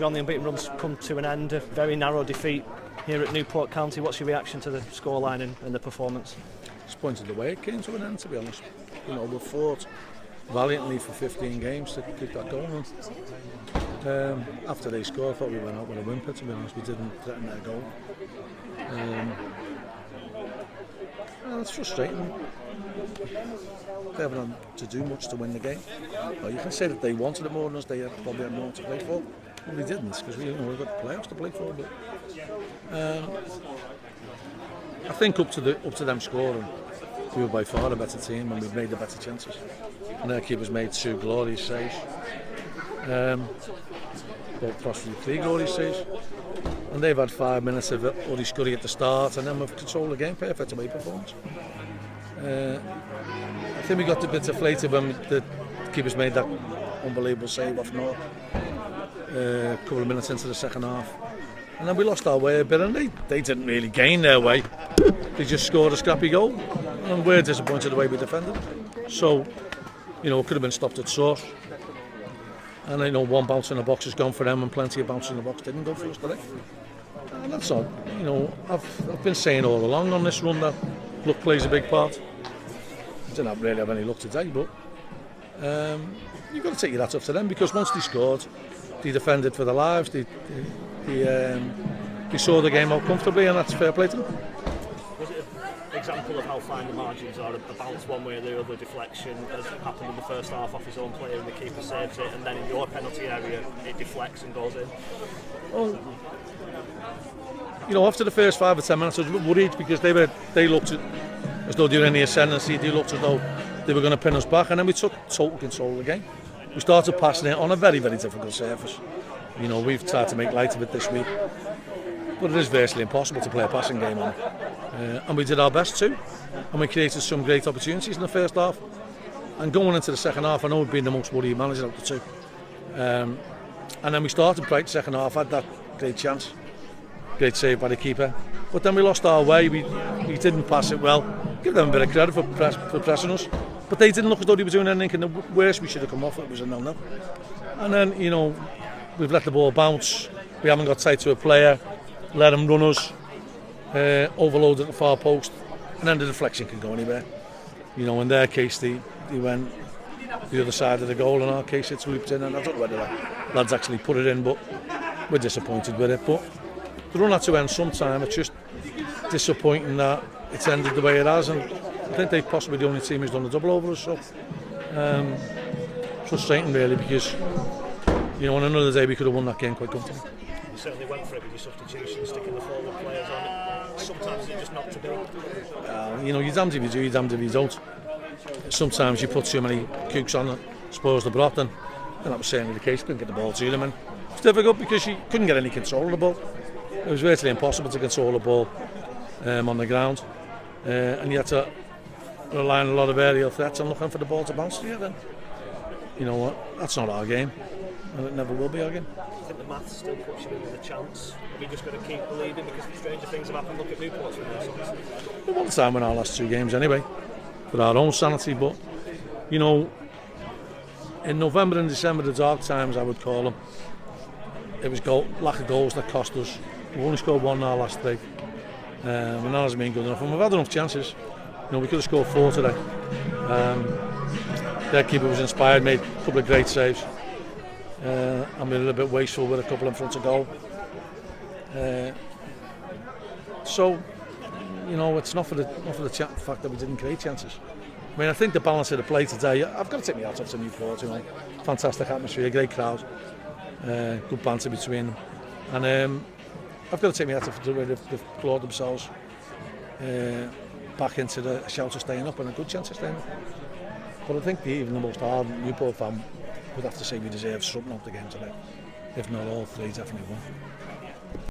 John, the unbeaten run's come to an end. A very narrow defeat here at Newport County. What's your reaction to the scoreline and the performance? Disappointed the way it came to an end, to be honest. You know, we fought valiantly for 15 games to keep that going. After they scored, I thought we went out with a whimper, to be honest. We didn't threaten their goal. It's frustrating. They haven't had to do much to win the game. Well, you can say that they wanted it more than us. They probably had more to play for. Well, they didn't, because we've got playoffs to play for. But I think up to them scoring, we were by far a better team and we've made the better chances. And their keepers made 2 glorious saves. Both possibly 3 glorious saves. And they've had 5 minutes of Uddy Scurry at the start, and then we've controlled the game. Perfect away performance. I think we got a bit deflated when the keepers made that unbelievable save off North a couple of minutes into the second half. And then we lost our way a bit, and they didn't really gain their way. They just scored a scrappy goal, and we're disappointed the way we defended. So, you know, it could have been stopped at source. And I know one bounce in the box has gone for them, and plenty of bounces in the box didn't go for us today. And that's all. You know, I've been saying all along on this run that luck plays a big part. Didn't really have any luck today, but you've got to take your hat off to them, because once they scored, they defended for their lives. They saw the game out comfortably, and that's fair play to them. Was it an example of how fine the margins are? A bounce one way or the other, deflection, as happened in the first half off his own player, and the keeper saves it, and then in your penalty area it deflects and goes in? Well, you know, after the first 5 or 10 minutes, I was a bit worried, because they looked as though they were in the ascendancy. They looked as though they were going to pin us back, and then we took total control of the game. We started passing it on a very, very difficult surface. You know, we've tried to make light of it this week, but it is virtually impossible to play a passing game on it. And we did our best too, and we created some great opportunities in the first half. And going into the second half, I know we've been the most worried manager out of the two. And then we started bright second half, had that great chance, great save by the keeper. But then we lost our way. We didn't pass it well. Give them a bit of credit for pressing us, but they didn't look as though they were doing anything. And the worst we should have come off it was a 0-0. And then, you know, we've let the ball bounce. We haven't got tight to a player. Let them run us. Overloaded at the far post, and then the deflection can go anywhere. You know, in their case, they went the other side of the goal. In our case, it's looped in, and I don't know whether the lads actually put it in, but we're disappointed with it. But the run had to end sometime. It's just disappointing that it's ended the way it has, and I think they're possibly the only team who's done a double over us. So frustrating, really, because, you know, on another day we could have won that game quite comfortably. You certainly went for it with your substitution, sticking the forward players on it. Sometimes it's just not to be. You know, you're damned if you do, you're damned if you don't. Sometimes you put too many kooks on it, spoils the broth, and that was certainly the case. Couldn't get the ball to them, and it's difficult because you couldn't get any control of the ball. It was virtually impossible to control the ball on the ground, and you had to rely on a lot of aerial threats and looking for the ball to bounce to you. Then, you know what? That's not our game, and it never will be our game. I think the maths still puts you in with a chance. We've just got to keep believing, because stranger things have happened. Look at Newport's results. We won the time in our last 2 games anyway, for our own sanity. But, you know, in November and December, the dark times I would call them, it was lack of goals that cost us. We only scored 1 in our last 3, and that hasn't been good enough. And we've had enough chances. You know, we could have scored 4 today. Their keeper was inspired, made a couple of great saves. And we're a little bit wasteful with a couple in front of goal. So, you know, it's not for the fact that we didn't create chances. I mean, I think the balance of the play today, I've got to take my hat off to Newport. You know, fantastic atmosphere, great crowd, good banter between them, and I've got to take my hat off to the way they've clawed themselves back into the shout of staying up, and a good chance of staying up. But I think even the most ardent Newport fan would have to say we deserve something out the game today. If not all 3, definitely 1.